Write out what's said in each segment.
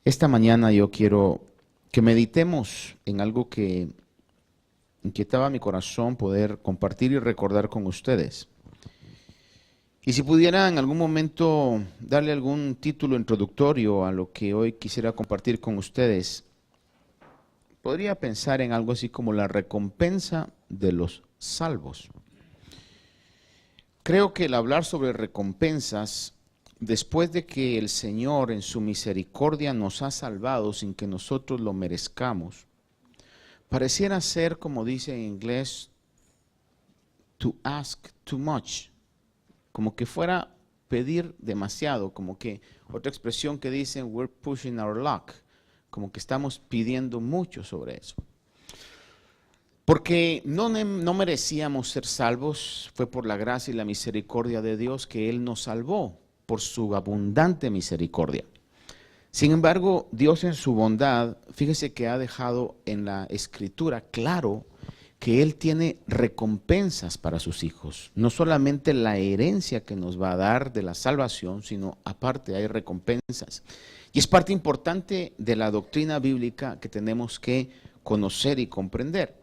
Esta mañana yo quiero que meditemos en algo que inquietaba mi corazón poder compartir y recordar con ustedes. Y si pudiera en algún momento darle algún título introductorio a lo que hoy quisiera compartir con ustedes, podría pensar en algo así como la recompensa de los salvos. Creo que el hablar sobre recompensas, después de que el Señor en su misericordia nos ha salvado sin que nosotros lo merezcamos, pareciera ser, como dice en inglés, to ask too much, como que fuera pedir demasiado, como que otra expresión que dicen, we're pushing our luck, como que estamos pidiendo mucho sobre eso. Porque no merecíamos ser salvos, fue por la gracia y la misericordia de Dios que Él nos salvó, por su abundante misericordia. Sin embargo, Dios en su bondad, fíjese que ha dejado en la Escritura claro que Él tiene recompensas para sus hijos. No solamente la herencia que nos va a dar de la salvación, sino aparte hay recompensas. Y es parte importante de la doctrina bíblica que tenemos que conocer y comprender.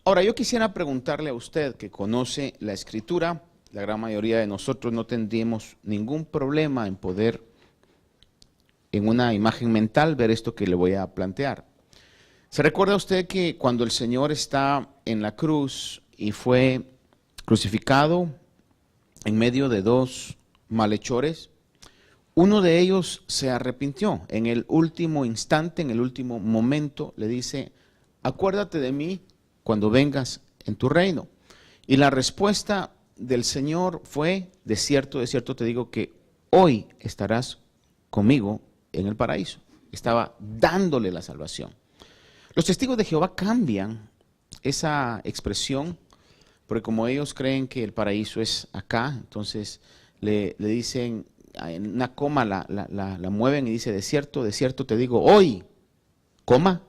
Ahora, yo quisiera preguntarle a usted que conoce la Escritura. La gran mayoría de nosotros no tendríamos ningún problema en poder, en una imagen mental, ver esto que le voy a plantear. ¿Se recuerda usted que cuando el Señor está en la cruz y fue crucificado en medio de dos malhechores, uno de ellos se arrepintió en el último instante, en el último momento, le dice, acuérdate de mí cuando vengas en tu reino? Y la respuesta del Señor fue, de cierto te digo que hoy estarás conmigo en el paraíso. Estaba dándole la salvación. Los testigos de Jehová cambian esa expresión, porque como ellos creen que el paraíso es acá, entonces le dicen, en una coma la mueven y dice, de cierto te digo, hoy, coma,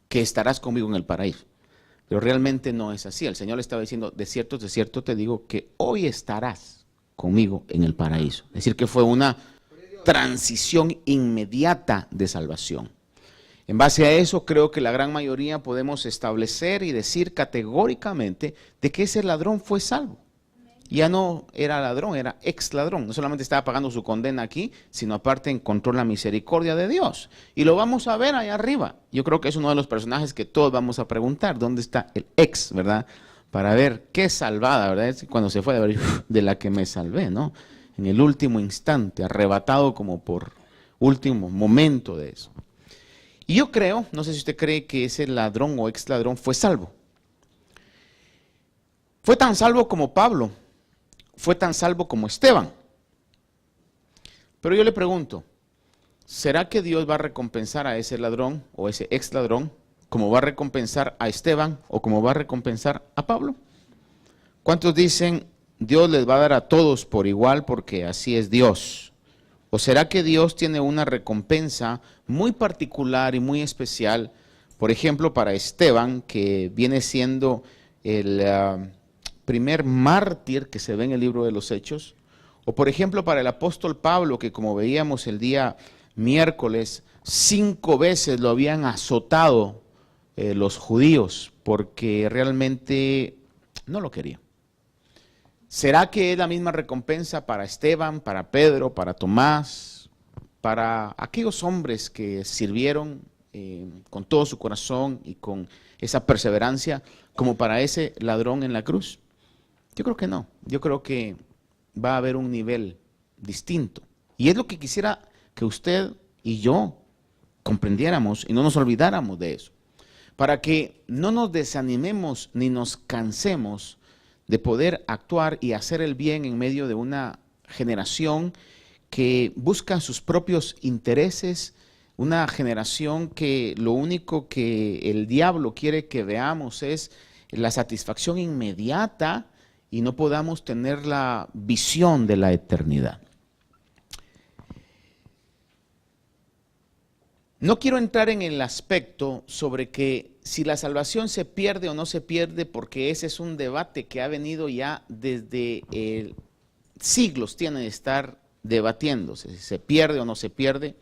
que estarás conmigo en el paraíso. Pero realmente no es así. El Señor le estaba diciendo, de cierto te digo que hoy estarás conmigo en el paraíso. Es decir, que fue una transición inmediata de salvación. En base a eso, creo que la gran mayoría podemos establecer y decir categóricamente de que ese ladrón fue salvo. Ya no era ladrón, era ex ladrón. No solamente estaba pagando su condena aquí, sino aparte encontró la misericordia de Dios. Y lo vamos a ver allá arriba. Yo creo que es uno de los personajes que todos vamos a preguntar, ¿dónde está el ex, verdad? Para ver qué salvada, ¿verdad? Es cuando se fue de la que me salvé, ¿no? En el último instante, arrebatado como por último momento de eso. Y yo creo, no sé si usted cree que ese ladrón o ex ladrón fue salvo. Fue tan salvo como Pablo. Fue tan salvo como Esteban. Pero yo le pregunto, ¿será que Dios va a recompensar a ese ladrón o ese ex ladrón como va a recompensar a Esteban o como va a recompensar a Pablo? ¿Cuántos dicen Dios les va a dar a todos por igual porque así es Dios? ¿O será que Dios tiene una recompensa muy particular y muy especial, por ejemplo, para Esteban, que viene siendo el primer mártir que se ve en el libro de los Hechos? O por ejemplo para el apóstol Pablo, que como veíamos el día miércoles, 5 veces lo habían azotado los judíos porque realmente no lo querían. ¿Será que es la misma recompensa para Esteban, para Pedro, para Tomás, para aquellos hombres que sirvieron con todo su corazón y con esa perseverancia como para ese ladrón en la cruz? Yo creo que no. Yo creo que va a haber un nivel distinto. Y es lo que quisiera que usted y yo comprendiéramos y no nos olvidáramos de eso. Para que no nos desanimemos ni nos cansemos de poder actuar y hacer el bien en medio de una generación que busca sus propios intereses, una generación que lo único que el diablo quiere que veamos es la satisfacción inmediata y no podamos tener la visión de la eternidad. No quiero entrar en el aspecto sobre que si la salvación se pierde o no se pierde, porque ese es un debate que ha venido ya desde siglos, tiene de estar debatiéndose, si se pierde o no se pierde.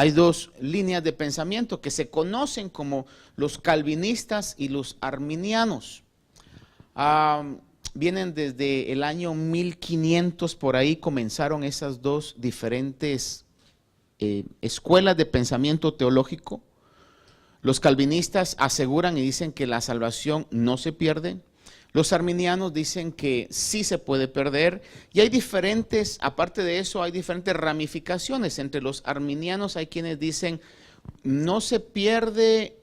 hay dos líneas de pensamiento que se conocen como los calvinistas y los arminianos. Vienen desde el año 1500, por ahí comenzaron esas dos diferentes escuelas de pensamiento teológico. Los calvinistas aseguran y dicen que la salvación no se pierde. Los arminianos dicen que sí se puede perder. Y hay diferentes, aparte de eso, hay diferentes ramificaciones. Entre los arminianos hay quienes dicen no se pierde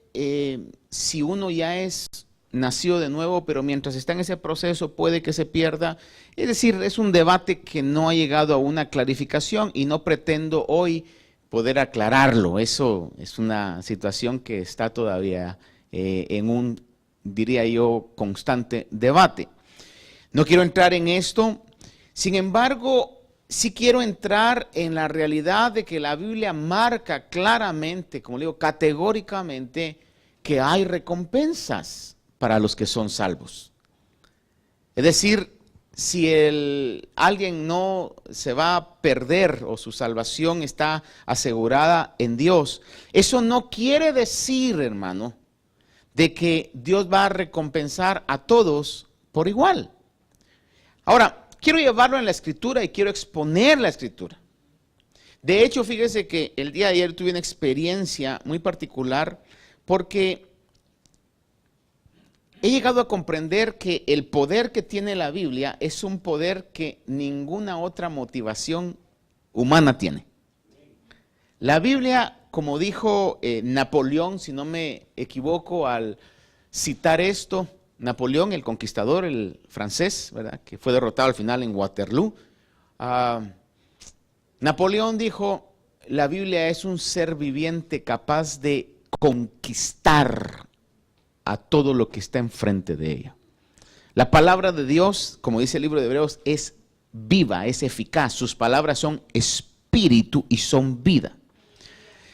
si uno ya es nacido de nuevo, pero mientras está en ese proceso puede que se pierda. Es decir, es un debate que no ha llegado a una clarificación y no pretendo hoy poder aclararlo. Eso es una situación que está todavía en un, diría yo, constante debate. No quiero entrar en esto, sin embargo, sí quiero entrar en la realidad de que la Biblia marca claramente, como digo, categóricamente, que hay recompensas para los que son salvos. Es decir, si alguien no se va a perder o su salvación está asegurada en Dios, eso no quiere decir, hermano, de que Dios va a recompensar a todos por igual. Ahora, quiero llevarlo en la Escritura y quiero exponer la Escritura. De hecho, fíjese que el día de ayer tuve una experiencia muy particular porque he llegado a comprender que el poder que tiene la Biblia es un poder que ninguna otra motivación humana tiene. La Biblia, como dijo Napoleón, si no me equivoco al citar esto, Napoleón, el conquistador, el francés, ¿verdad?, que fue derrotado al final en Waterloo. Napoleón dijo, la Biblia es un ser viviente capaz de conquistar a todo lo que está enfrente de ella. La palabra de Dios, como dice el libro de Hebreos, es viva, es eficaz. Sus palabras son espíritu y son vida.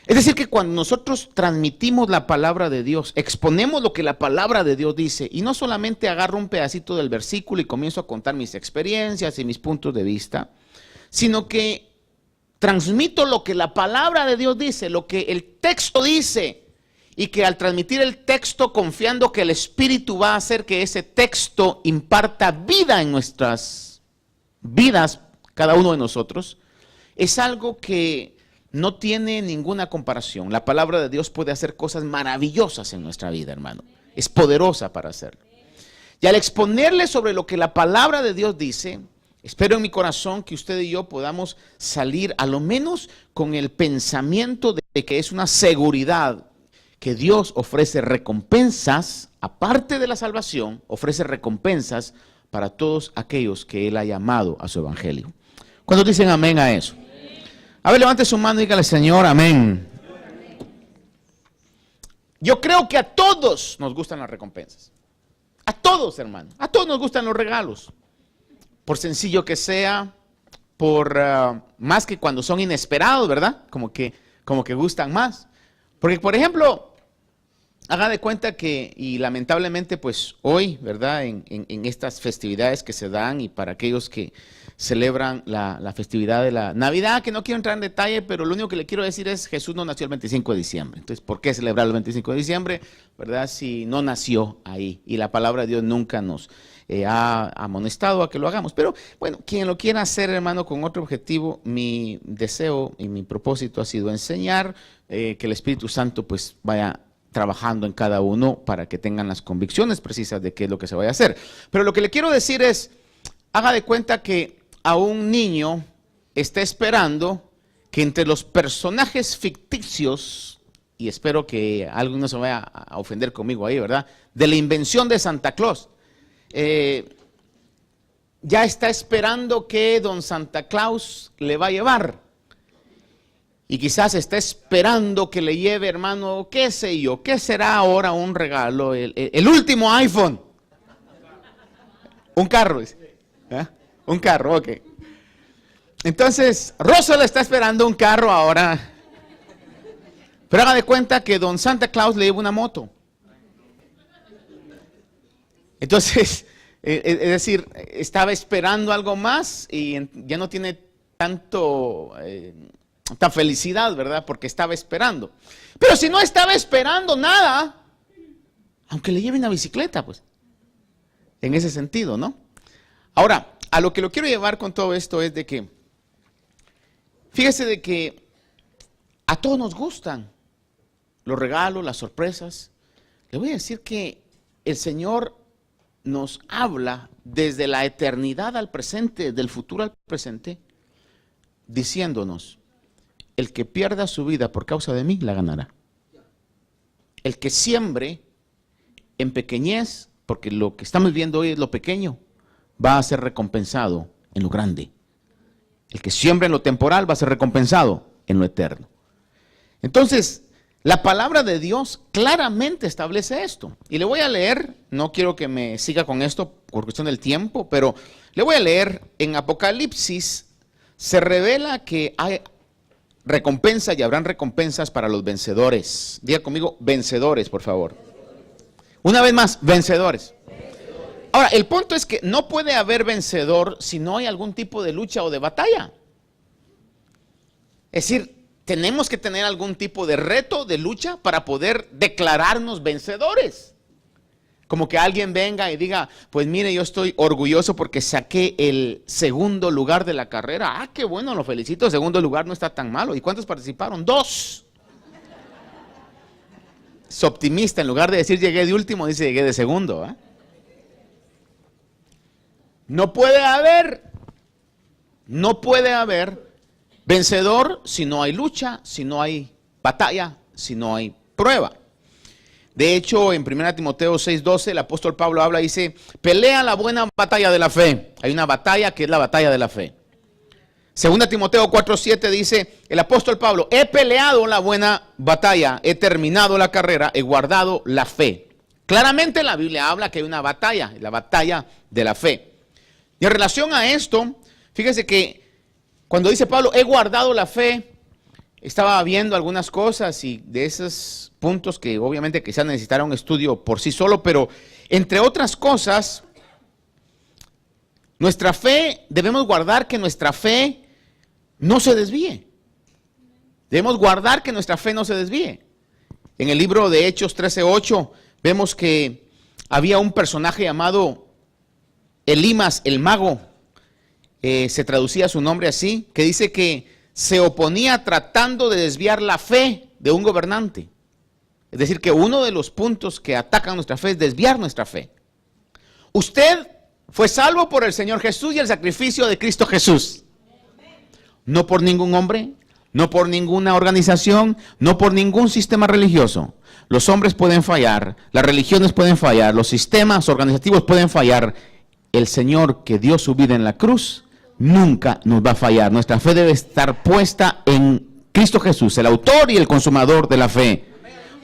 Es decir, que cuando nosotros transmitimos la palabra de Dios, exponemos lo que la palabra de Dios dice, y no solamente agarro un pedacito del versículo y comienzo a contar mis experiencias y mis puntos de vista, sino que transmito lo que la palabra de Dios dice, lo que el texto dice, y que al transmitir el texto confiando que el Espíritu va a hacer que ese texto imparta vida en nuestras vidas, cada uno de nosotros, es algo que no tiene ninguna comparación. La palabra de Dios puede hacer cosas maravillosas en nuestra vida, hermano. Es poderosa para hacerlo. Y al exponerle sobre lo que la palabra de Dios dice, espero en mi corazón que usted y yo podamos salir a lo menos con el pensamiento de que es una seguridad que Dios ofrece recompensas, aparte de la salvación, ofrece recompensas para todos aquellos que Él ha llamado a su evangelio. ¿Cuántos dicen amén a eso? A ver, levante su mano y dígale, Señor, amén. Yo creo que a todos nos gustan las recompensas. A todos, hermano. A todos nos gustan los regalos. Por sencillo que sea, por más que cuando son inesperados, ¿verdad? Como que gustan más. Porque, por ejemplo, haga de cuenta que, y lamentablemente, pues hoy, ¿verdad? En estas festividades que se dan y para aquellos que celebran la festividad de la Navidad, que no quiero entrar en detalle, pero lo único que le quiero decir es Jesús no nació el 25 de diciembre. Entonces, ¿por qué celebrar el 25 de diciembre? ¿Verdad? Si no nació ahí. Y la palabra de Dios nunca nos ha amonestado a que lo hagamos. Pero bueno, quien lo quiera hacer, hermano, con otro objetivo, mi deseo y mi propósito ha sido enseñar, que el Espíritu Santo pues vaya trabajando en cada uno para que tengan las convicciones precisas de qué es lo que se vaya a hacer. Pero lo que le quiero decir es, haga de cuenta que a un niño está esperando que entre los personajes ficticios, y espero que alguno se vaya a ofender conmigo ahí, ¿verdad?, de la invención de Santa Claus, ya está esperando que don Santa Claus le va a llevar. Y quizás está esperando que le lleve, hermano, qué sé yo, ¿qué será ahora un regalo? El último iPhone. Un carro. ¿Eh? Un carro, ok. Entonces, Russell está esperando un carro ahora. Pero haga de cuenta que don Santa Claus le lleva una moto. Entonces, es decir, estaba esperando algo más y ya no tiene tanto felicidad, ¿verdad? Porque estaba esperando. Pero si no estaba esperando nada, aunque le lleven la bicicleta, pues, en ese sentido, ¿no? Ahora, a lo que lo quiero llevar con todo esto es de que, fíjese de que a todos nos gustan los regalos, las sorpresas. Le voy a decir que el Señor nos habla desde la eternidad al presente, del futuro al presente, diciéndonos, el que pierda su vida por causa de mí, la ganará. El que siembre en pequeñez, porque lo que estamos viendo hoy es lo pequeño, va a ser recompensado en lo grande. El que siembra en lo temporal va a ser recompensado en lo eterno. Entonces, la palabra de Dios claramente establece esto. Y le voy a leer, no quiero que me siga con esto por cuestión del tiempo, pero le voy a leer en Apocalipsis, se revela que hay recompensa y habrán recompensas para los vencedores. Diga conmigo, vencedores, por favor. Una vez más, vencedores. Ahora, el punto es que no puede haber vencedor si no hay algún tipo de lucha o de batalla. Es decir, tenemos que tener algún tipo de reto, de lucha, para poder declararnos vencedores. Como que alguien venga y diga, pues mire, yo estoy orgulloso porque saqué el segundo lugar de la carrera. Ah, qué bueno, lo felicito, el segundo lugar no está tan malo. ¿Y cuántos participaron? 2. Es optimista, en lugar de decir llegué de último, dice llegué de segundo. No puede haber vencedor si no hay lucha, si no hay batalla, si no hay prueba. De hecho, en 1 Timoteo 6:12, el apóstol Pablo habla y dice, pelea la buena batalla de la fe. Hay una batalla que es la batalla de la fe. 2 Timoteo 4:7 dice, el apóstol Pablo, he peleado la buena batalla, he terminado la carrera, he guardado la fe. Claramente la Biblia habla que hay una batalla, la batalla de la fe. Y en relación a esto, fíjese que cuando dice Pablo, he guardado la fe, estaba viendo algunas cosas y de esos puntos que obviamente quizás necesitaran un estudio por sí solo, pero entre otras cosas, nuestra fe, debemos guardar que nuestra fe no se desvíe. Debemos guardar que nuestra fe no se desvíe. En el libro de Hechos 13:8 vemos que había un personaje llamado Elimas, el mago, se traducía su nombre así, que dice que se oponía tratando de desviar la fe de un gobernante. Es decir, que uno de los puntos que atacan nuestra fe es desviar nuestra fe. Usted fue salvo por el Señor Jesús y el sacrificio de Cristo Jesús. No por ningún hombre, no por ninguna organización, no por ningún sistema religioso. Los hombres pueden fallar, las religiones pueden fallar, los sistemas organizativos pueden fallar. El Señor que dio su vida en la cruz nunca nos va a fallar. Nuestra fe debe estar puesta en Cristo Jesús, el autor y el consumador de la fe.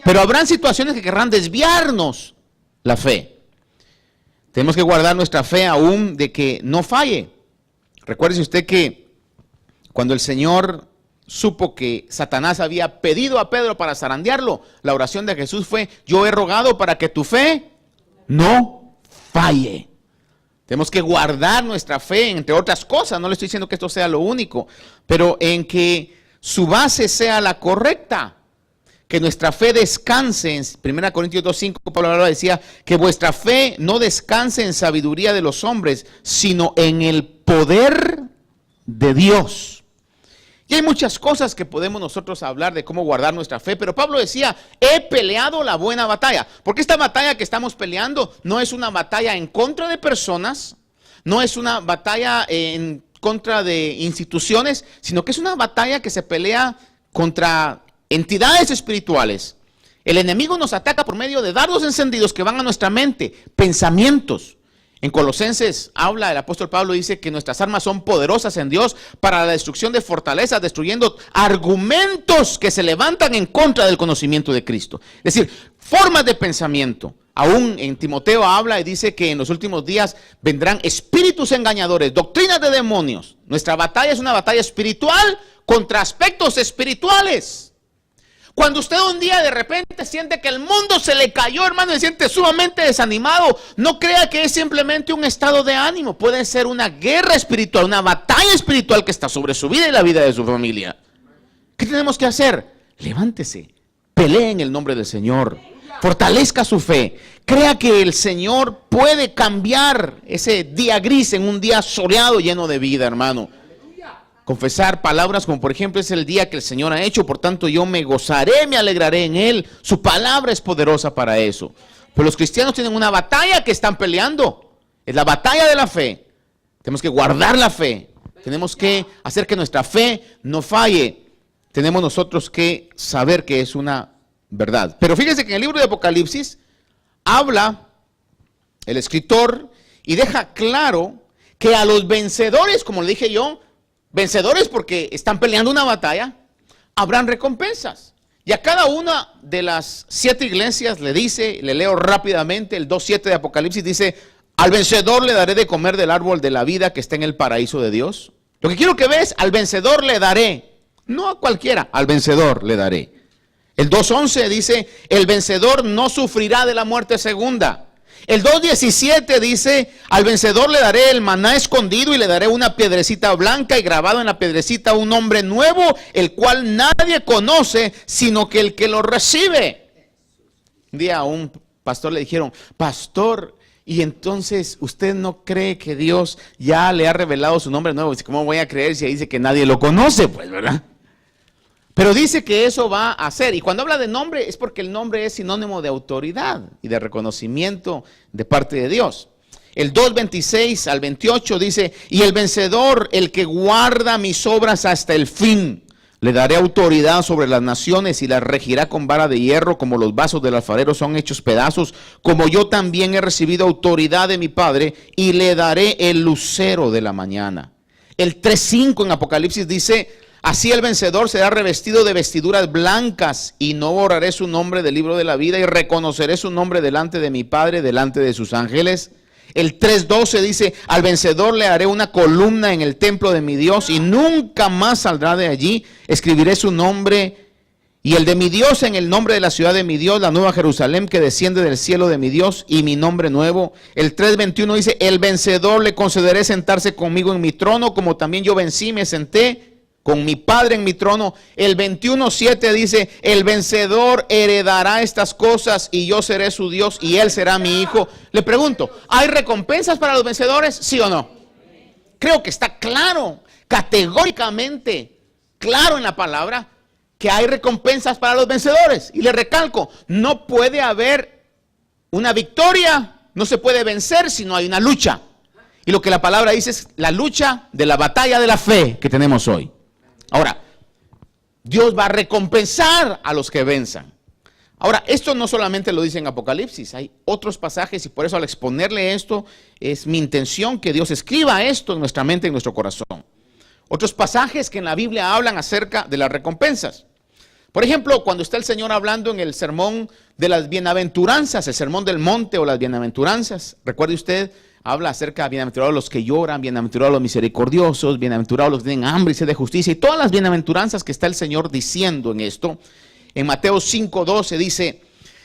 Pero habrán situaciones que querrán desviarnos la fe. Tenemos que guardar nuestra fe aún de que no falle. Recuérdese usted que cuando el Señor supo que Satanás había pedido a Pedro para zarandearlo, la oración de Jesús fue, yo he rogado para que tu fe no falle. Tenemos que guardar nuestra fe, entre otras cosas, no le estoy diciendo que esto sea lo único, pero en que su base sea la correcta, que nuestra fe descanse. En 1 Corintios 2:5, Pablo decía que vuestra fe no descanse en sabiduría de los hombres, sino en el poder de Dios. Y hay muchas cosas que podemos nosotros hablar de cómo guardar nuestra fe, pero Pablo decía, he peleado la buena batalla. Porque esta batalla que estamos peleando no es una batalla en contra de personas, no es una batalla en contra de instituciones, sino que es una batalla que se pelea contra entidades espirituales. El enemigo nos ataca por medio de dardos encendidos que van a nuestra mente, pensamientos. En Colosenses habla, el apóstol Pablo dice que nuestras armas son poderosas en Dios para la destrucción de fortalezas, destruyendo argumentos que se levantan en contra del conocimiento de Cristo. Es decir, formas de pensamiento. Aún en Timoteo habla y dice que en los últimos días vendrán espíritus engañadores, doctrinas de demonios. Nuestra batalla es una batalla espiritual contra aspectos espirituales. Cuando usted un día de repente siente que el mundo se le cayó, hermano, y se siente sumamente desanimado, no crea que es simplemente un estado de ánimo. Puede ser una guerra espiritual, una batalla espiritual que está sobre su vida y la vida de su familia. ¿Qué tenemos que hacer? Levántese, pelee en el nombre del Señor, fortalezca su fe, crea que el Señor puede cambiar ese día gris en un día soleado lleno de vida, hermano. Confesar palabras como por ejemplo es el día que el Señor ha hecho, por tanto yo me gozaré, me alegraré en Él. Su palabra es poderosa para eso. Pues los cristianos tienen una batalla que están peleando. Es la batalla de la fe. Tenemos que guardar la fe. Tenemos que hacer que nuestra fe no falle. Tenemos nosotros que saber que es una verdad. Pero fíjense que en el libro de Apocalipsis habla el escritor y deja claro que a los vencedores, como le dije yo, vencedores porque están peleando una batalla, habrán recompensas. Y a cada una de las 7 iglesias le dice, le leo rápidamente, el 2:7 de Apocalipsis dice, al vencedor le daré de comer del árbol de la vida que está en el paraíso de Dios. Lo que quiero que veas, al vencedor le daré, no a cualquiera, al vencedor le daré. El 2:11 dice, el vencedor no sufrirá de la muerte segunda. El 2:17 dice, al vencedor le daré el maná escondido y le daré una piedrecita blanca y grabado en la piedrecita un nombre nuevo, el cual nadie conoce, sino que el que lo recibe. Un día a un pastor le dijeron, pastor, y entonces usted no cree que Dios ya le ha revelado su nombre nuevo. ¿Cómo voy a creer si dice que nadie lo conoce? Pues, ¿verdad? Pero dice que eso va a ser, y cuando habla de nombre es porque el nombre es sinónimo de autoridad y de reconocimiento de parte de Dios. El 2:26 al 28 dice, y el vencedor, el que guarda mis obras hasta el fin, le daré autoridad sobre las naciones y las regirá con vara de hierro, como los vasos del alfarero son hechos pedazos, como yo también he recibido autoridad de mi Padre, y le daré el lucero de la mañana. El 3:5 en Apocalipsis dice, así el vencedor será revestido de vestiduras blancas y no borraré su nombre del libro de la vida y reconoceré su nombre delante de mi Padre, delante de sus ángeles. El 3:12 dice, al vencedor le haré una columna en el templo de mi Dios y nunca más saldrá de allí. Escribiré su nombre y el de mi Dios en el nombre de la ciudad de mi Dios, la nueva Jerusalén que desciende del cielo de mi Dios y mi nombre nuevo. El 3:21 dice, el vencedor le concederé sentarse conmigo en mi trono, como también yo vencí y me senté con mi Padre en mi trono. El 21:7 dice, el vencedor heredará estas cosas y yo seré su Dios y él será mi hijo. Le pregunto, ¿hay recompensas para los vencedores? ¿Sí o no? Creo que está claro, categóricamente claro en la palabra, que hay recompensas para los vencedores. Y le recalco, no puede haber una victoria, no se puede vencer si no hay una lucha. Y lo que la palabra dice es la lucha de la batalla de la fe que tenemos hoy. Ahora, Dios va a recompensar a los que venzan. Ahora, esto no solamente lo dice en Apocalipsis, hay otros pasajes y por eso al exponerle esto, es mi intención que Dios escriba esto en nuestra mente y en nuestro corazón. Otros pasajes que en la Biblia hablan acerca de las recompensas. Por ejemplo, cuando está el Señor hablando en el sermón de las bienaventuranzas, el sermón del monte o las bienaventuranzas, recuerde usted, habla acerca de bienaventurados los que lloran, bienaventurados los misericordiosos, bienaventurados los que tienen hambre y sed de justicia, y todas las bienaventuranzas que está el Señor diciendo en esto. En Mateo 5:12 dice,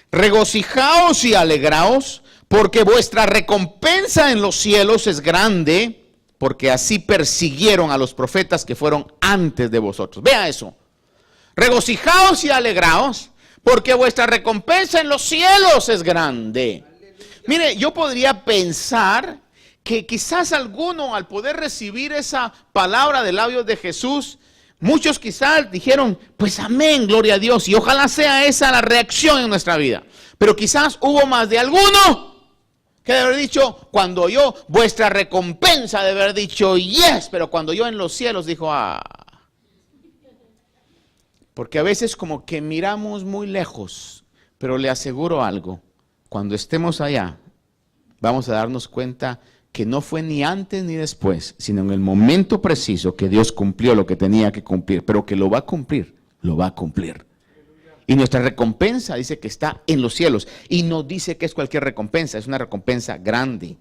regocijaos y alegraos, porque vuestra recompensa en los cielos es grande, porque así persiguieron a los profetas que fueron antes de vosotros. Vea eso. Regocijaos y alegraos, porque vuestra recompensa en los cielos es grande. Mire, yo podría pensar que quizás alguno al poder recibir esa palabra de labios de Jesús, muchos quizás dijeron, pues amén, gloria a Dios, y ojalá sea esa la reacción en nuestra vida. Pero quizás hubo más de alguno que de haber dicho, cuando yo, vuestra recompensa de haber dicho, yes, pero cuando yo en los cielos dijo, ah. Porque a veces como que miramos muy lejos, pero le aseguro algo, cuando estemos allá, vamos a darnos cuenta que no fue ni antes ni después, sino en el momento preciso que Dios cumplió lo que tenía que cumplir, pero que lo va a cumplir, lo va a cumplir. Y nuestra recompensa dice que está en los cielos, y no dice que es cualquier recompensa, es una recompensa grande.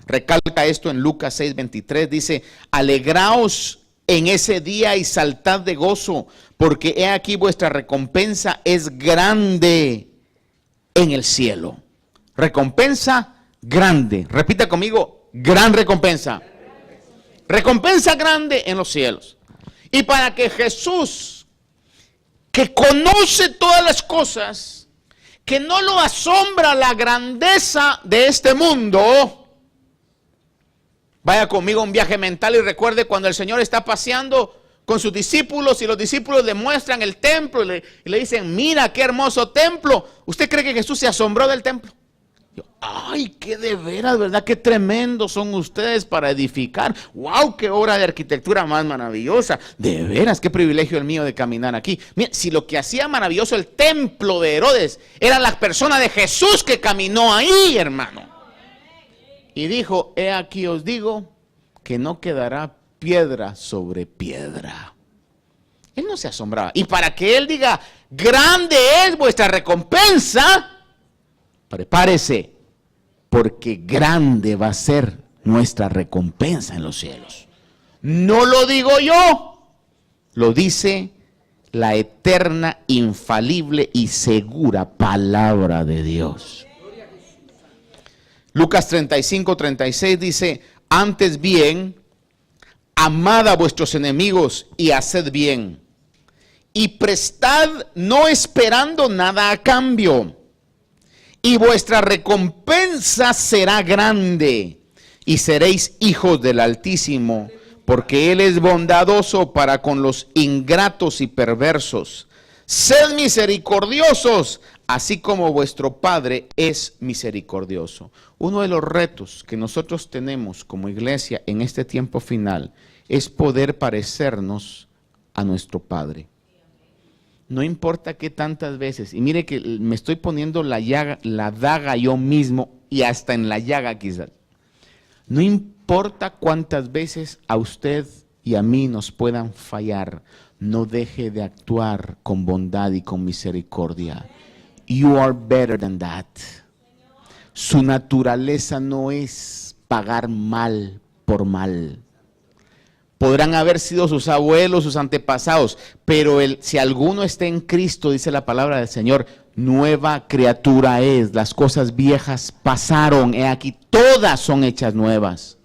Recalca esto en Lucas 6:23, dice, alegraos en ese día y saltad de gozo, porque he aquí vuestra recompensa es grande en el cielo. Recompensa grande. Repita conmigo, gran recompensa. Recompensa grande en los cielos. Y para que Jesús que conoce todas las cosas, que no lo asombra la grandeza de este mundo. Vaya conmigo a un viaje mental y recuerde cuando el Señor está paseando con sus discípulos y los discípulos le muestran el templo y le dicen, mira qué hermoso templo. ¿Usted cree que Jesús se asombró del templo? Ay, qué de veras, ¿verdad? Qué tremendos son ustedes para edificar. ¡Wow! ¡Qué obra de arquitectura más maravillosa! De veras, qué privilegio el mío de caminar aquí. Mira, si lo que hacía maravilloso el templo de Herodes era la persona de Jesús que caminó ahí, hermano. Y dijo, he aquí os digo que no quedará piedra sobre piedra. Él no se asombraba. Y para que él diga, grande es vuestra recompensa, prepárese, porque grande va a ser nuestra recompensa en los cielos. No lo digo yo, lo dice la eterna, infalible y segura palabra de Dios. Lucas 35:36 dice, antes bien, amad a vuestros enemigos y haced bien, y prestad no esperando nada a cambio, y vuestra recompensa será grande, y seréis hijos del Altísimo, porque Él es bondadoso para con los ingratos y perversos. Sed misericordiosos, así como vuestro Padre es misericordioso. Uno de los retos que nosotros tenemos como iglesia en este tiempo final es poder parecernos a nuestro Padre. No importa qué tantas veces, y mire que me estoy poniendo la daga yo mismo y hasta en la llaga quizás. No importa cuántas veces a usted y a mí nos puedan fallar, no deje de actuar con bondad y con misericordia. You are better than that. Su naturaleza no es pagar mal por mal. Podrán haber sido sus abuelos, sus antepasados, pero si alguno está en Cristo, dice la palabra del Señor, nueva criatura es. Las cosas viejas pasaron, he aquí, todas son hechas nuevas.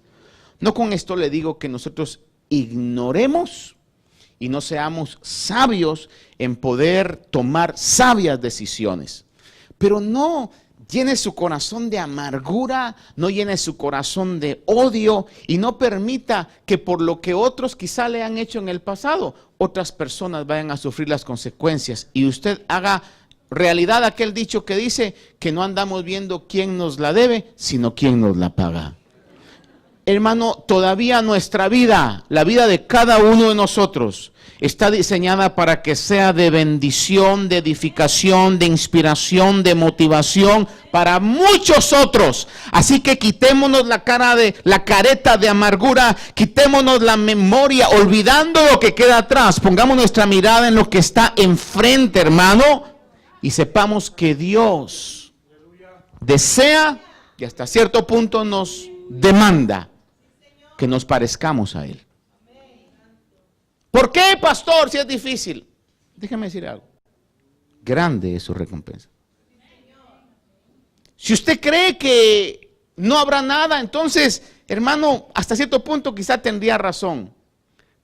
No con esto le digo que nosotros ignoremos y no seamos sabios en poder tomar sabias decisiones. Pero no llene su corazón de amargura, no llene su corazón de odio y no permita que por lo que otros quizá le han hecho en el pasado, otras personas vayan a sufrir las consecuencias y usted haga realidad aquel dicho que dice que no andamos viendo quién nos la debe, sino quién nos la paga. Hermano, todavía nuestra vida, la vida de cada uno de nosotros, está diseñada para que sea de bendición, de edificación, de inspiración, de motivación para muchos otros. Así que quitémonos la careta de amargura, quitémonos la memoria, olvidando lo que queda atrás. Pongamos nuestra mirada en lo que está enfrente, hermano, y sepamos que Dios desea y hasta cierto punto nos demanda que nos parezcamos a Él. ¿Por qué, pastor, si es difícil? Déjeme decir algo. Grande es su recompensa. Si usted cree que no habrá nada, entonces, hermano, hasta cierto punto quizá tendría razón.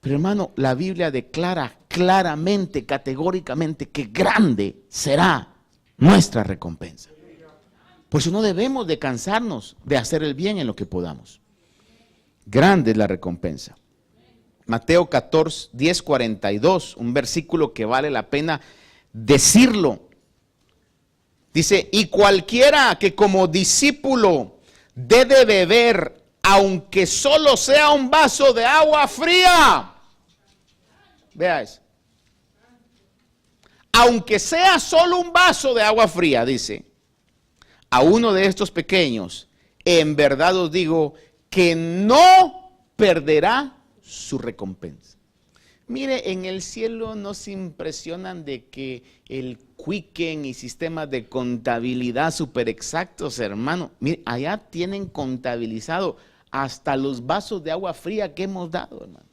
Pero, hermano, la Biblia declara claramente, categóricamente, que grande será nuestra recompensa. Por eso no debemos de cansarnos de hacer el bien en lo que podamos. Grande es la recompensa. Mateo 10:42, un versículo que vale la pena decirlo. Dice, y cualquiera que como discípulo dé de beber, aunque solo sea un vaso de agua fría. Vea eso. Aunque sea solo un vaso de agua fría, dice, a uno de estos pequeños, en verdad os digo que no perderá su recompensa. Mire, en el cielo no se impresionan de que el Quicken y sistemas de contabilidad súper exactos, hermano. Mire, allá tienen contabilizado hasta los vasos de agua fría que hemos dado, hermano.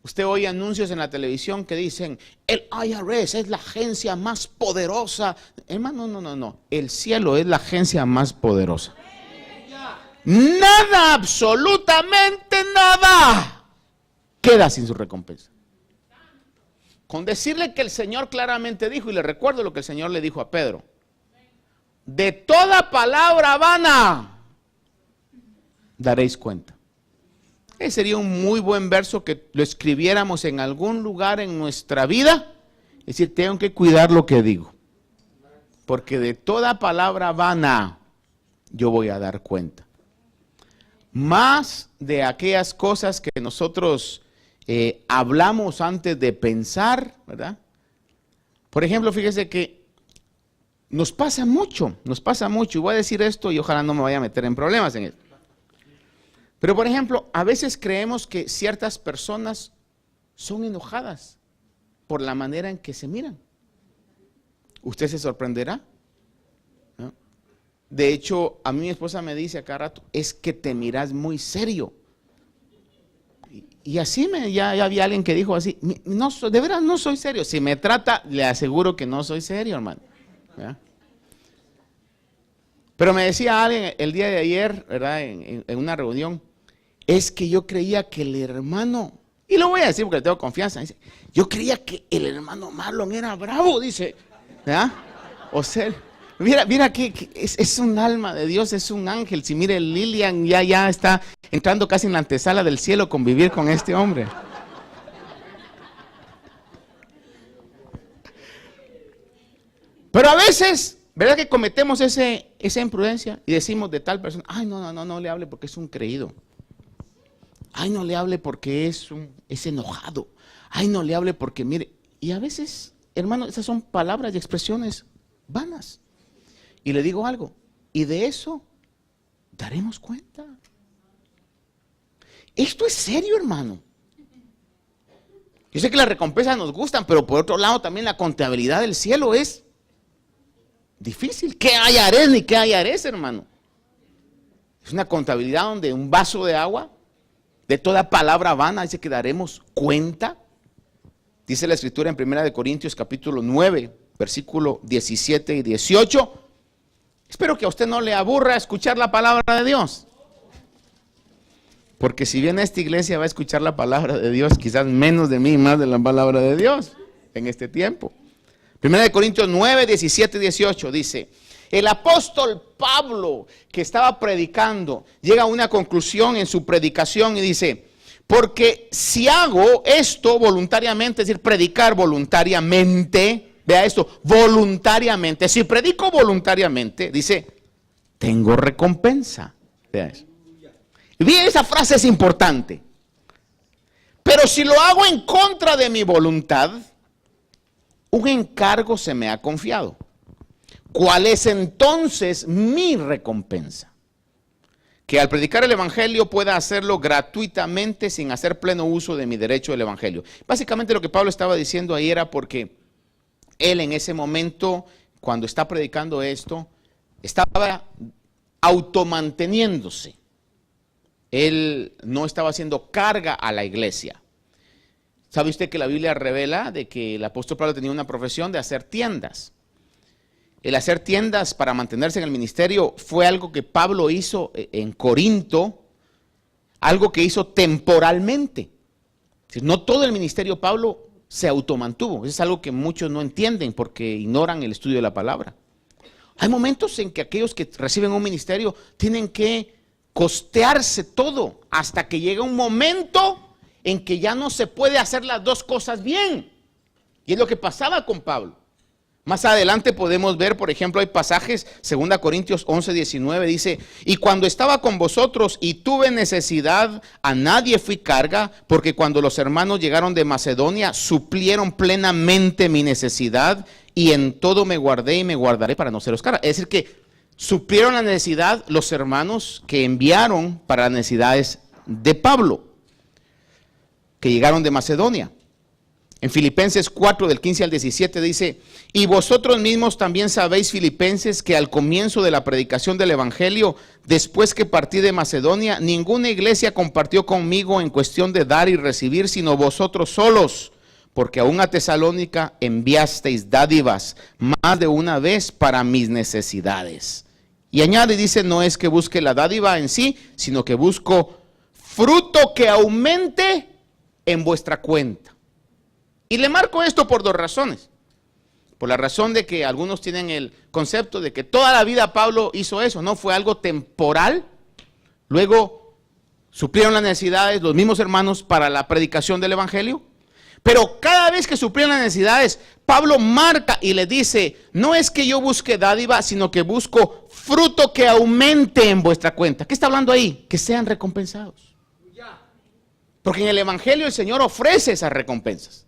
Usted oye anuncios en la televisión que dicen, el IRS es la agencia más poderosa. Hermano, no. El cielo es la agencia más poderosa. Nada, absolutamente nada, queda sin su recompensa. con decirle que el Señor claramente dijo, y le recuerdo lo que el Señor le dijo a Pedro: de toda palabra vana daréis cuenta. Ese sería un muy buen verso que lo escribiéramos en algún lugar en nuestra vida. Es decir, tengo que cuidar lo que digo, porque de toda palabra vana yo voy a dar cuenta. Más de aquellas cosas que nosotros hablamos antes de pensar, ¿verdad? Por ejemplo, fíjese que nos pasa mucho, y voy a decir esto y ojalá no me vaya a meter en problemas en esto. Pero por ejemplo, a veces creemos que ciertas personas son enojadas por la manera en que se miran. Usted se sorprenderá, ¿no? De hecho, a mí mi esposa me dice a cada rato: es que te miras muy serio. Y así ya había alguien que dijo así: no, de veras no soy serio. Si me trata, le aseguro que no soy serio, hermano, ¿verdad? Pero me decía alguien el día de ayer, ¿verdad? En una reunión: es que yo creía que el hermano, y lo voy a decir porque le tengo confianza, dice, yo creía que el hermano Marlon era bravo, dice, ¿verdad? O sea, mira que es un alma de Dios, es un ángel. Si mire, Lilian ya está entrando casi en la antesala del cielo con vivir con este hombre. Pero a veces, ¿verdad que cometemos esa imprudencia y decimos de tal persona: ay, no le hable porque es un creído. Ay, no le hable porque es enojado. Ay, no le hable porque mire. Y a veces, hermano, esas son palabras y expresiones vanas. Y le digo algo, y de eso daremos cuenta. Esto es serio, hermano. Yo sé que las recompensas nos gustan, pero por otro lado también la contabilidad del cielo es difícil. ¿Qué hallaré ni qué hallaré, hermano? Es una contabilidad donde un vaso de agua, de toda palabra vana, dice que daremos cuenta. Dice la Escritura en 1 Corintios capítulo 9, versículo 17 y 18. Espero que a usted no le aburra escuchar la palabra de Dios. Porque si viene a esta iglesia va a escuchar la palabra de Dios, quizás menos de mí, más de la palabra de Dios en este tiempo. 1 Corintios 9, 17 y 18 dice: el apóstol Pablo, que estaba predicando, llega a una conclusión en su predicación y dice: porque si hago esto voluntariamente, es decir, predicar voluntariamente, vea esto, voluntariamente, si predico voluntariamente, dice, tengo recompensa. Vea eso. Y bien, esa frase es importante. Pero si lo hago en contra de mi voluntad, un encargo se me ha confiado. ¿Cuál es entonces mi recompensa? Que al predicar el evangelio pueda hacerlo gratuitamente sin hacer pleno uso de mi derecho del evangelio. Básicamente lo que Pablo estaba diciendo ahí era porque él en ese momento, cuando está predicando esto, estaba automanteniéndose. Él no estaba haciendo carga a la iglesia. ¿Sabe usted que la Biblia revela de que el apóstol Pablo tenía una profesión de hacer tiendas? El hacer tiendas para mantenerse en el ministerio fue algo que Pablo hizo en Corinto, algo que hizo temporalmente. No todo el ministerio Pablo se automantuvo. Eso es algo que muchos no entienden porque ignoran el estudio de la palabra. Hay momentos en que aquellos que reciben un ministerio tienen que costearse todo hasta que llega un momento en que ya no se puede hacer las dos cosas bien. Y es lo que pasaba con Pablo. Más adelante podemos ver, por ejemplo, hay pasajes, 2 Corintios 11, 19, dice: y cuando estaba con vosotros y tuve necesidad, a nadie fui carga, porque cuando los hermanos llegaron de Macedonia, suplieron plenamente mi necesidad, y en todo me guardé y me guardaré para no seros carga. Es decir, que suplieron la necesidad los hermanos que enviaron para las necesidades de Pablo, que llegaron de Macedonia. En Filipenses 4, del 15 al 17 dice: y vosotros mismos también sabéis, filipenses, que al comienzo de la predicación del evangelio, después que partí de Macedonia, ninguna iglesia compartió conmigo en cuestión de dar y recibir, sino vosotros solos, porque aún a Tesalónica enviasteis dádivas más de una vez para mis necesidades. Y añade y dice: no es que busque la dádiva en sí, sino que busco fruto que aumente en vuestra cuenta. Y le marco esto por dos razones. Por la razón de que algunos tienen el concepto de que toda la vida Pablo hizo eso, no fue algo temporal. Luego suplieron las necesidades los mismos hermanos para la predicación del evangelio. Pero cada vez que suplieron las necesidades, Pablo marca y le dice, no es que yo busque dádiva, sino que busco fruto que aumente en vuestra cuenta. ¿Qué está hablando ahí? Que sean recompensados. Porque en el evangelio el Señor ofrece esas recompensas.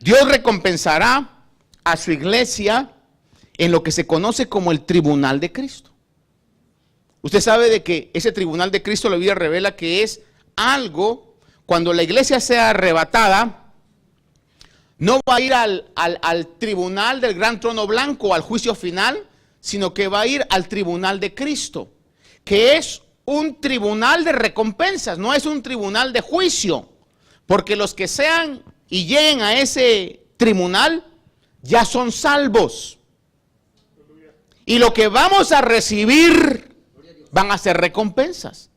Dios recompensará a su iglesia en lo que se conoce como el tribunal de Cristo. Usted sabe de que ese tribunal de Cristo, la Biblia revela que es algo, cuando la iglesia sea arrebatada, no va a ir al tribunal del gran trono blanco, al juicio final, sino que va a ir al tribunal de Cristo, que es un tribunal de recompensas, no es un tribunal de juicio, porque los que sean y lleguen a ese tribunal ya son salvos. Y lo que vamos a recibir van a ser recompensas.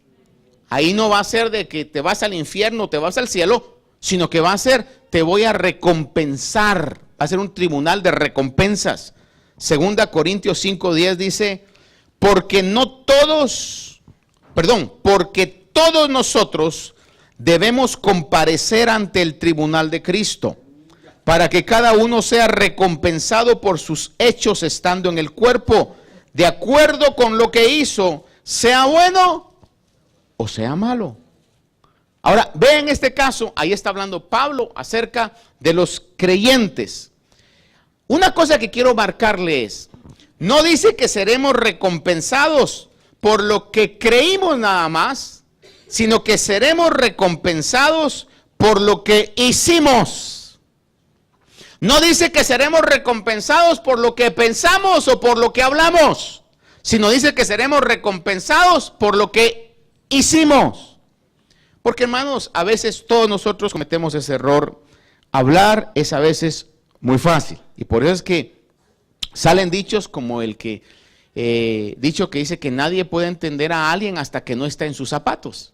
Ahí no va a ser de que te vas al infierno, te vas al cielo, sino que va a ser, te voy a recompensar. Va a ser un tribunal de recompensas. 2 Corintios 5:10 dice, porque todos nosotros debemos comparecer ante el tribunal de Cristo, para que cada uno sea recompensado por sus hechos estando en el cuerpo, de acuerdo con lo que hizo, sea bueno o sea malo. Ahora, ve en este caso, ahí está hablando Pablo acerca de los creyentes. Una cosa que quiero marcarle es, no dice que seremos recompensados por lo que creímos nada más, sino que seremos recompensados por lo que hicimos. No dice que seremos recompensados por lo que pensamos o por lo que hablamos, sino dice que seremos recompensados por lo que hicimos. Porque, hermanos, a veces todos nosotros cometemos ese error. Hablar es a veces muy fácil. Y por eso es que salen dichos como el que, dicho que dice que nadie puede entender a alguien hasta que no está en sus zapatos.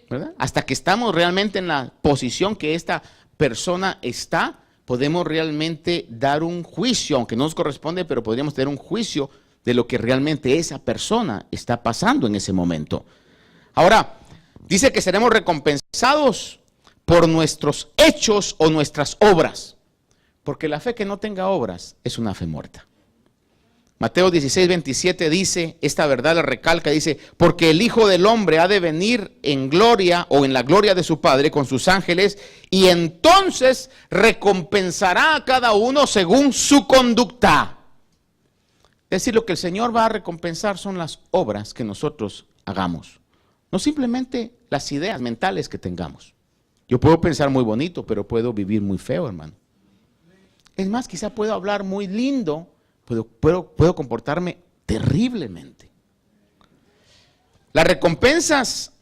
¿Verdad? Hasta que estamos realmente en la posición que esta persona está, podemos realmente dar un juicio, aunque no nos corresponde, pero podríamos tener un juicio de lo que realmente esa persona está pasando en ese momento. Ahora, dice que seremos recompensados por nuestros hechos o nuestras obras, porque la fe que no tenga obras es una fe muerta. Mateo 16:27 dice, esta verdad la recalca, dice, porque el Hijo del Hombre ha de venir en gloria o en la gloria de su Padre con sus ángeles, y entonces recompensará a cada uno según su conducta. Es decir, lo que el Señor va a recompensar son las obras que nosotros hagamos, no simplemente las ideas mentales que tengamos. Yo puedo pensar muy bonito, pero puedo vivir muy feo, hermano. Es más, quizá puedo hablar muy lindo, puedo comportarme terriblemente. Las recompensas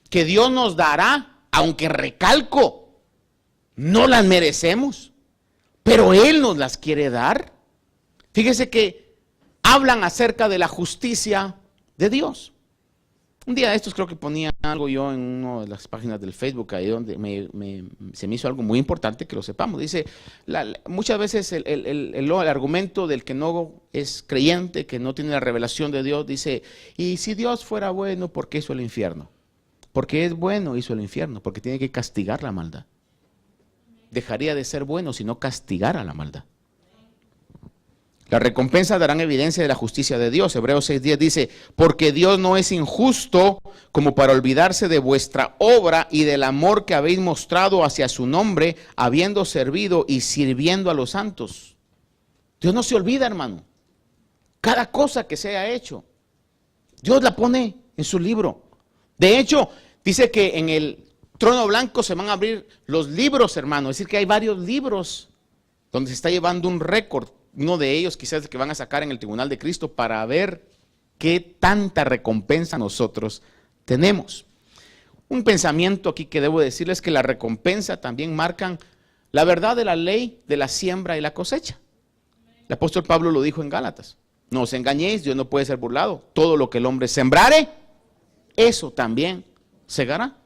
que Dios nos dará, aunque recalco, no las merecemos, pero Él nos las quiere dar. Fíjese que hablan acerca de la justicia de Dios. Un día de estos creo que ponía algo yo en una de las páginas del Facebook, ahí donde se me hizo algo muy importante que lo sepamos. Dice, muchas veces el argumento del que no es creyente, que no tiene la revelación de Dios, dice, y si Dios fuera bueno, ¿por qué hizo el infierno? Porque es bueno, hizo el infierno, porque tiene que castigar la maldad. Dejaría de ser bueno si no castigara la maldad. Las recompensas darán evidencia de la justicia de Dios. Hebreos 6:10 dice, porque Dios no es injusto como para olvidarse de vuestra obra y del amor que habéis mostrado hacia su nombre, habiendo servido y sirviendo a los santos. Dios no se olvida, hermano. Cada cosa que se haya hecho, Dios la pone en su libro. De hecho, dice que en el trono blanco se van a abrir los libros, hermano. Es decir, que hay varios libros donde se está llevando un récord. Uno de ellos quizás que van a sacar en el tribunal de Cristo para ver qué tanta recompensa nosotros tenemos. Un pensamiento aquí que debo decirles que la recompensa también marcan la verdad de la ley de la siembra y la cosecha. El apóstol Pablo lo dijo en Gálatas. No os engañéis, Dios no puede ser burlado. Todo lo que el hombre sembrare, eso también segará.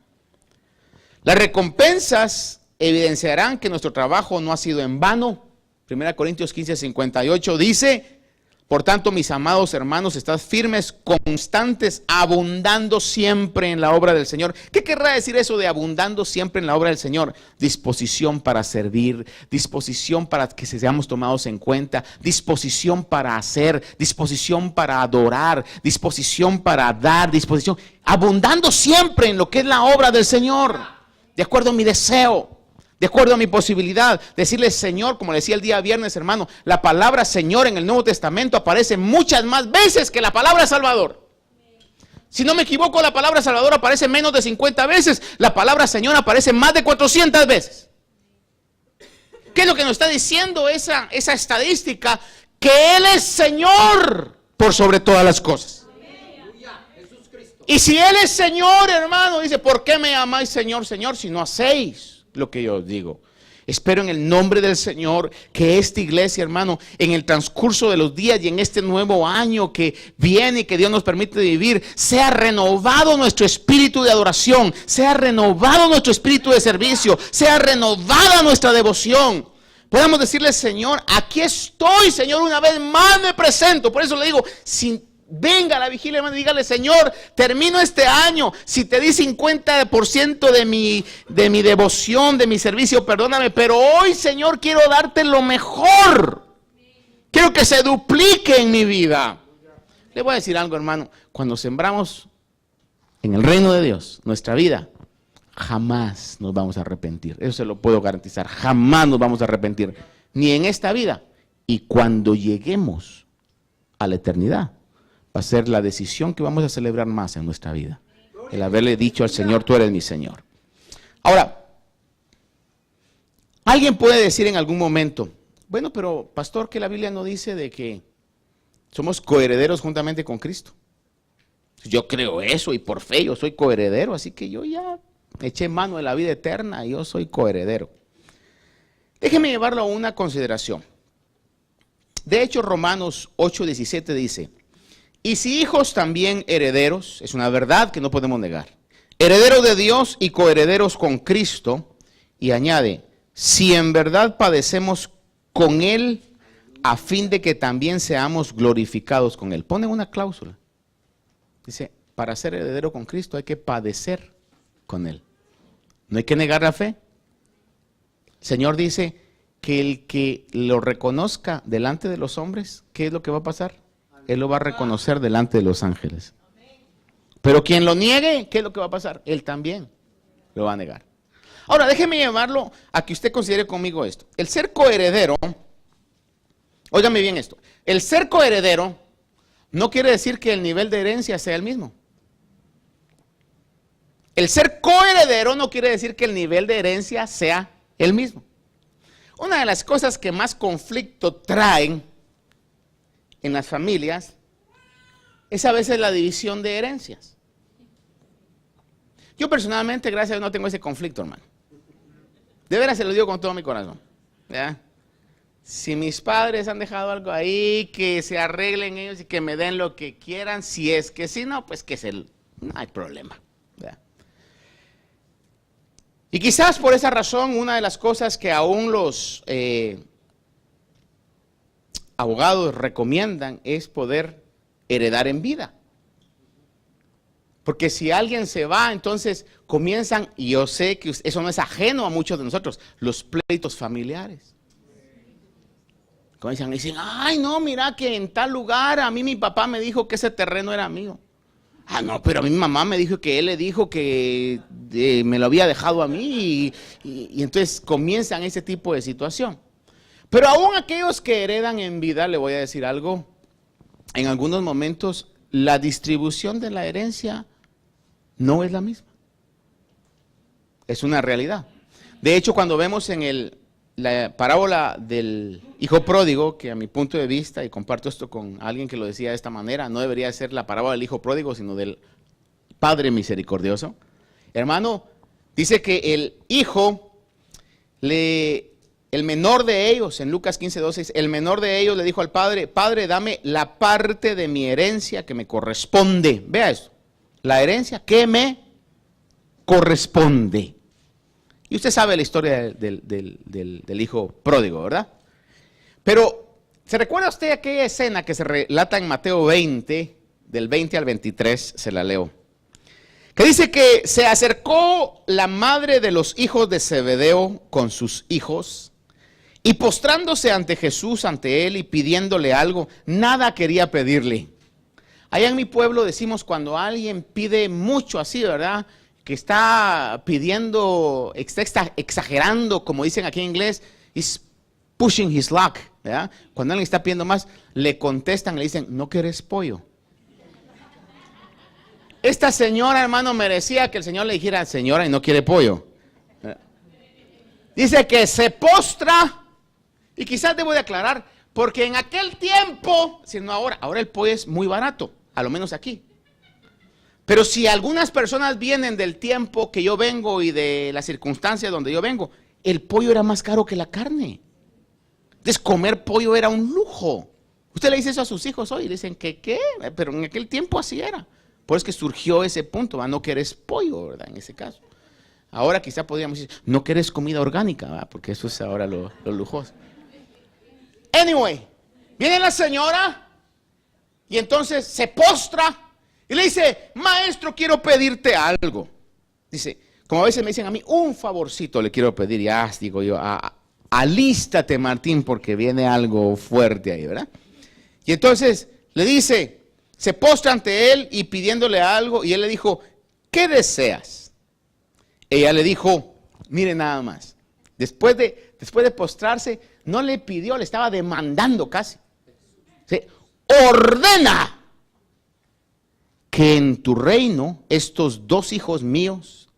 Las recompensas evidenciarán que nuestro trabajo no ha sido en vano. 1 Corintios 15:58 dice: por tanto, mis amados hermanos, estad firmes, constantes, abundando siempre en la obra del Señor. ¿Qué querrá decir eso de abundando siempre en la obra del Señor? Disposición para servir, disposición para que seamos tomados en cuenta, disposición para hacer, disposición para adorar, disposición para dar, disposición, abundando siempre en lo que es la obra del Señor, de acuerdo a mi deseo. De acuerdo a mi posibilidad, decirle Señor, como le decía el día viernes, hermano, la palabra Señor en el Nuevo Testamento aparece muchas más veces que la palabra Salvador. Si no me equivoco, la palabra Salvador aparece menos de 50 veces, la palabra Señor aparece más de 400 veces. ¿Qué es lo que nos está diciendo esa estadística? Que Él es Señor por sobre todas las cosas. Y si Él es Señor, hermano, dice, ¿por qué me llamáis Señor, Señor, si no hacéis lo que yo os digo? Espero en el nombre del Señor que esta iglesia, hermano, en el transcurso de los días y en este nuevo año que viene y que Dios nos permite vivir, sea renovado nuestro espíritu de adoración, sea renovado nuestro espíritu de servicio, sea renovada nuestra devoción. Podamos decirle, Señor, aquí estoy, Señor, una vez más me presento. Por eso le digo, venga a la vigilia, hermano, y dígale, Señor, termino este año. Si te di 50% de mi devoción, de mi servicio, perdóname, pero hoy, Señor, quiero darte lo mejor. Quiero que se duplique en mi vida. Le voy a decir algo, hermano. Cuando sembramos en el reino de Dios, nuestra vida, jamás nos vamos a arrepentir. Eso se lo puedo garantizar. Jamás nos vamos a arrepentir. Ni en esta vida. Y cuando lleguemos a la eternidad, va a ser la decisión que vamos a celebrar más en nuestra vida. El haberle dicho al Señor, tú eres mi Señor. Ahora, alguien puede decir en algún momento, bueno, pero pastor, que la Biblia no dice de que somos coherederos juntamente con Cristo. Yo creo eso y por fe yo soy coheredero, así que yo ya eché mano de la vida eterna y yo soy coheredero. Déjeme llevarlo a una consideración. De hecho, Romanos 8:17 dice: y si hijos también herederos, es una verdad que no podemos negar, herederos de Dios y coherederos con Cristo, y añade, si en verdad padecemos con Él, a fin de que también seamos glorificados con Él. Ponen una cláusula. Dice, para ser heredero con Cristo hay que padecer con Él. No hay que negar la fe. El Señor dice que el que lo reconozca delante de los hombres, ¿qué es lo que va a pasar? Él lo va a reconocer delante de los ángeles. Pero quien lo niegue, ¿qué es lo que va a pasar? Él también lo va a negar. Ahora, déjeme llevarlo a que usted considere conmigo esto. El ser coheredero, óigame bien esto, el ser coheredero no quiere decir que el nivel de herencia sea el mismo. El ser coheredero no quiere decir que el nivel de herencia sea el mismo. Una de las cosas que más conflicto traen en las familias es a veces la división de herencias. Yo personalmente, gracias a Dios, no tengo ese conflicto, hermano. De veras se lo digo con todo mi corazón. ¿Ya? Si mis padres han dejado algo ahí, que se arreglen ellos y que me den lo que quieran. Si es que si no, pues no hay problema. ¿Ya? Y quizás por esa razón, una de las cosas que aún los abogados recomiendan es poder heredar en vida. Porque si alguien se va, entonces comienzan, y yo sé que eso no es ajeno a muchos de nosotros, los pleitos familiares. Comienzan y dicen, ay no, mira que en tal lugar a mí mi papá me dijo que ese terreno era mío. Ah, no, pero a mí mi mamá me dijo que él le dijo que me lo había dejado a mí y entonces comienzan ese tipo de situación. Pero aún aquellos que heredan en vida, le voy a decir algo, en algunos momentos la distribución de la herencia no es la misma. Es una realidad. De hecho, cuando vemos en la parábola del hijo pródigo, que a mi punto de vista, y comparto esto con alguien que lo decía de esta manera, no debería ser la parábola del hijo pródigo, sino del Padre misericordioso. Hermano, dice que el hijo el menor de ellos, en Lucas 15:12, el menor de ellos le dijo al padre, Padre, dame la parte de mi herencia que me corresponde. Vea eso, la herencia que me corresponde. Y usted sabe la historia del hijo pródigo, ¿verdad? Pero, ¿se recuerda usted aquella escena que se relata en Mateo 20, del 20 al 23? Se la leo. Que dice que se acercó la madre de los hijos de Zebedeo con sus hijos y postrándose ante Jesús, ante él y pidiéndole algo, nada quería pedirle. Allá en mi pueblo decimos cuando alguien pide mucho así, ¿verdad? Que está pidiendo, está exagerando, como dicen aquí en inglés, is pushing his luck, ¿verdad? Cuando alguien está pidiendo más, le contestan, le dicen, ¿no quieres pollo? Esta señora, hermano, merecía que el Señor le dijera, señora, y no quiere pollo. Dice que se postra, y quizás debo de aclarar, porque en aquel tiempo, sino ahora el pollo es muy barato, a lo menos aquí. Pero si algunas personas vienen del tiempo que yo vengo y de la circunstancia donde yo vengo, el pollo era más caro que la carne. Entonces comer pollo era un lujo. Usted le dice eso a sus hijos hoy y le dicen que qué, pero en aquel tiempo así era. Por eso es que surgió ese punto, ¿va? No querés pollo, ¿verdad? En ese caso. Ahora quizá podríamos decir, no querés comida orgánica, ¿va? Porque eso es ahora lo lujoso. Anyway, viene la señora y entonces se postra y le dice, maestro, quiero pedirte algo. Dice, como a veces me dicen a mí, un favorcito le quiero pedir. Y digo yo, alístate, Martín, porque viene algo fuerte ahí, ¿verdad? Y entonces le dice, se postra ante él y pidiéndole algo, y él le dijo, ¿qué deseas? Ella le dijo, mire nada más, después de postrarse, no le pidió, le estaba demandando casi. ¿Sí? Ordena que en tu reino estos dos hijos míos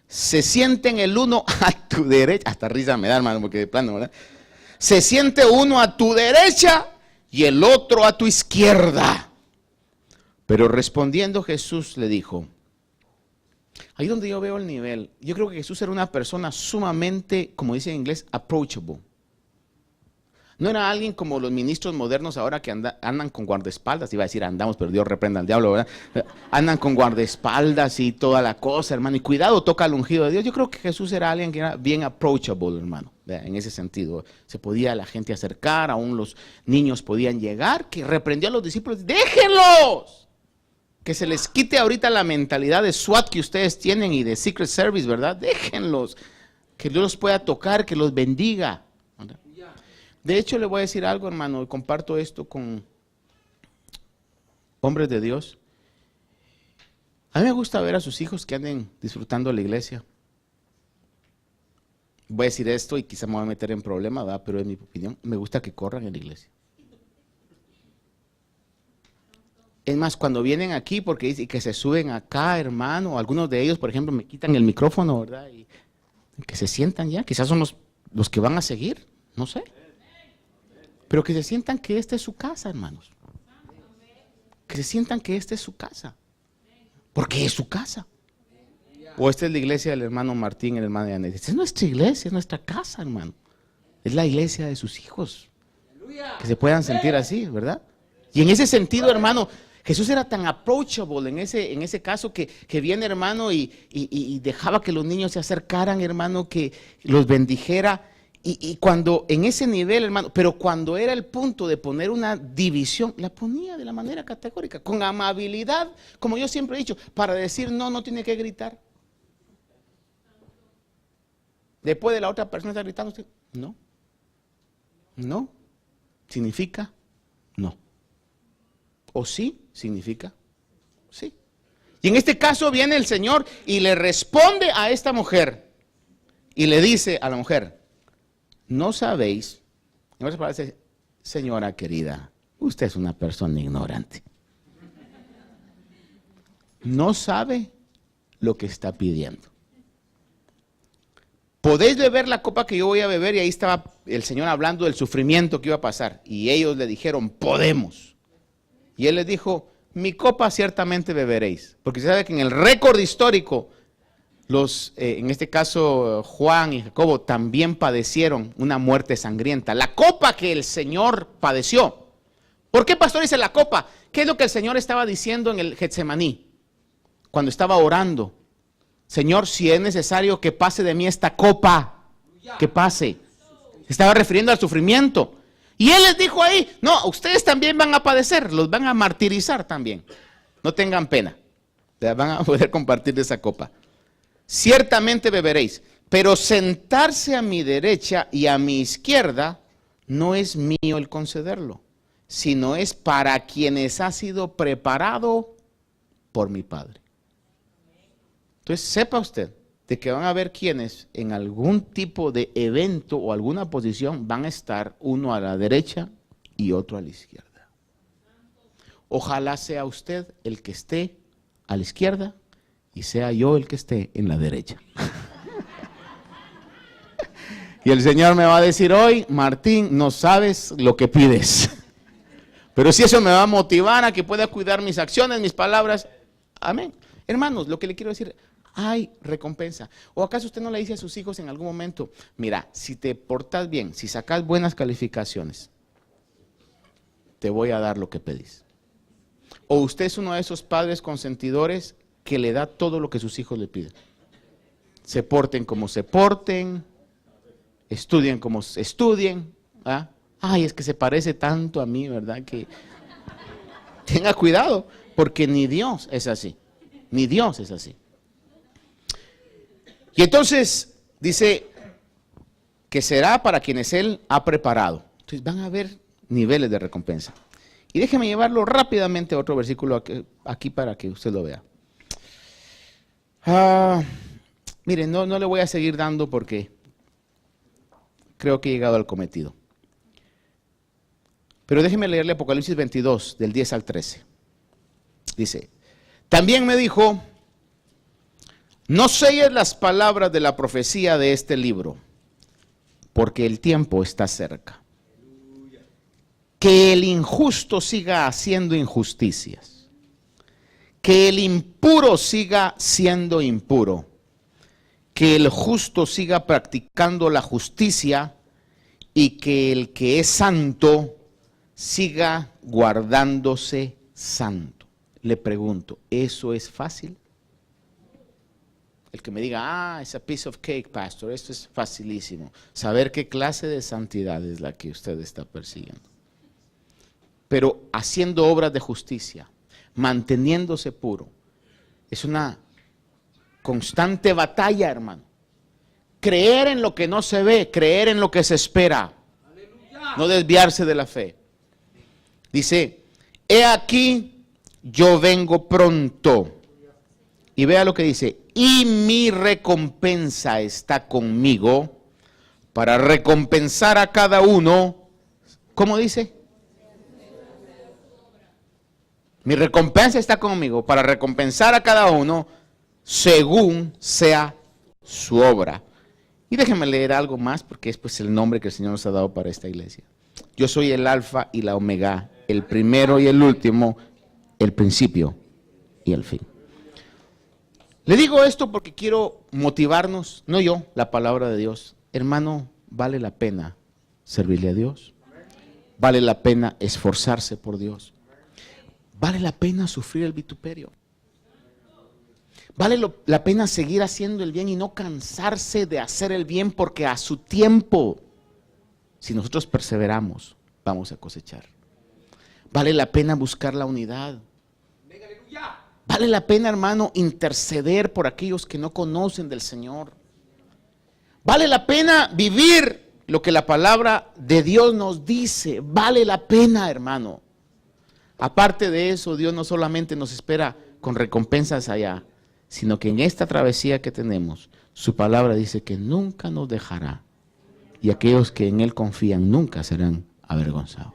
se sienten el uno a tu derecha, hasta risa me da, hermano, porque de plano, ¿verdad? Se siente uno a tu derecha y el otro a tu izquierda. Pero respondiendo Jesús le dijo, ahí donde yo veo el nivel, yo creo que Jesús era una persona sumamente, como dice en inglés, approachable. No era alguien como los ministros modernos ahora que andan con guardaespaldas, iba a decir andamos, pero Dios reprenda al diablo, ¿verdad? Andan con guardaespaldas y toda la cosa, hermano, y cuidado, toca al ungido de Dios. Yo creo que Jesús era alguien que era bien approachable, hermano, ¿verdad? En ese sentido. Se podía la gente acercar, aún los niños podían llegar, que reprendió a los discípulos, ¡déjenlos! Que se les quite ahorita la mentalidad de SWAT que ustedes tienen y de Secret Service, ¿verdad? Déjenlos, que Dios los pueda tocar, que los bendiga, ¿verdad? De hecho, le voy a decir algo, hermano, y comparto esto con hombres de Dios. A mí me gusta ver a sus hijos que anden disfrutando la iglesia. Voy a decir esto y quizá me voy a meter en problemas, ¿verdad? Pero es mi opinión. Me gusta que corran en la iglesia. Es más, cuando vienen aquí, porque dicen que se suben acá, hermano, algunos de ellos, por ejemplo, me quitan el micrófono, ¿verdad? Y que se sientan ya, quizás son los que van a seguir, no sé. Pero que se sientan que esta es su casa, hermanos. Que se sientan que esta es su casa. Porque es su casa. O esta es la iglesia del hermano Martín, el hermano de Anet. Esta es nuestra iglesia, es nuestra casa, hermano. Es la iglesia de sus hijos. Que se puedan sentir así, ¿verdad? Y en ese sentido, hermano, Jesús era tan approachable en ese caso que viene, hermano, y dejaba que los niños se acercaran, hermano, que los bendijera. Y cuando en ese nivel, hermano, pero cuando era el punto de poner una división, la ponía de la manera categórica, con amabilidad, como yo siempre he dicho, para decir no tiene que gritar. Después de la otra persona está gritando, usted, no, significa no. O sí, significa sí. Y en este caso viene el Señor y le responde a esta mujer y le dice a la mujer, no sabéis, en otras palabras, señora querida, usted es una persona ignorante. No sabe lo que está pidiendo. Podéis beber la copa que yo voy a beber, y ahí estaba el Señor hablando del sufrimiento que iba a pasar. Y ellos le dijeron, podemos. Y él les dijo, mi copa ciertamente beberéis. Porque se sabe que en el récord histórico, en este caso Juan y Jacobo también padecieron una muerte sangrienta. La copa que el Señor padeció. ¿Por qué, pastor, dice la copa? ¿Qué es lo que el Señor estaba diciendo en el Getsemaní? Cuando estaba orando. Señor, si es necesario que pase de mí esta copa, que pase. Se estaba refiriendo al sufrimiento. Y Él les dijo ahí, no, ustedes también van a padecer, los van a martirizar también. No tengan pena, van a poder compartir de esa copa. Ciertamente beberéis, pero sentarse a mi derecha y a mi izquierda no es mío el concederlo, sino es para quienes ha sido preparado por mi Padre. Entonces sepa usted de que van a haber quienes en algún tipo de evento o alguna posición van a estar uno a la derecha y otro a la izquierda. Ojalá sea usted el que esté a la izquierda y sea yo el que esté en la derecha. Y el Señor me va a decir hoy, Martín, no sabes lo que pides. Pero si eso me va a motivar a que pueda cuidar mis acciones, mis palabras, amén. Hermanos, lo que le quiero decir, hay recompensa. ¿O acaso usted no le dice a sus hijos en algún momento, mira, si te portas bien, si sacas buenas calificaciones, te voy a dar lo que pedís? ¿O usted es uno de esos padres consentidores que le da todo lo que sus hijos le piden? Se porten como se porten, estudien como estudien. ¿Ah? Ay, es que se parece tanto a mí, ¿verdad? Que tenga cuidado, porque ni Dios es así, ni Dios es así. Y entonces dice que será para quienes Él ha preparado. Entonces van a haber niveles de recompensa. Y déjeme llevarlo rápidamente a otro versículo aquí para que usted lo vea. Miren, no le voy a seguir dando porque creo que he llegado al cometido. Pero déjeme leerle Apocalipsis 22, del 10 al 13. Dice, también me dijo, no selles las palabras de la profecía de este libro, porque el tiempo está cerca. Que el injusto siga haciendo injusticias, que el impuro siga siendo impuro, que el justo siga practicando la justicia y que el que es santo siga guardándose santo. Le pregunto, ¿eso es fácil? El que me diga, it's a piece of cake, pastor, esto es facilísimo. Saber qué clase de santidad es la que usted está persiguiendo. Pero haciendo obras de justicia, manteniéndose puro, es una constante batalla, hermano. Creer en lo que no se ve, creer en lo que se espera. No desviarse de la fe. Dice, he aquí, yo vengo pronto. Y vea lo que dice, y mi recompensa está conmigo para recompensar a cada uno. ¿Cómo dice? Mi recompensa está conmigo para recompensar a cada uno según sea su obra. Y déjenme leer algo más porque es pues el nombre que el Señor nos ha dado para esta iglesia. Yo soy el alfa y la omega, el primero y el último, el principio y el fin. Le digo esto porque quiero motivarnos, no yo, la palabra de Dios. Hermano, vale la pena servirle a Dios. Vale la pena esforzarse por Dios. Vale la pena sufrir el vituperio. Vale la pena seguir haciendo el bien y no cansarse de hacer el bien porque a su tiempo, si nosotros perseveramos, vamos a cosechar. Vale la pena buscar la unidad. Vale la pena, hermano, interceder por aquellos que no conocen del Señor. Vale la pena vivir lo que la palabra de Dios nos dice. Vale la pena, hermano. Aparte de eso, Dios no solamente nos espera con recompensas allá, sino que en esta travesía que tenemos, su palabra dice que nunca nos dejará. Y aquellos que en Él confían nunca serán avergonzados.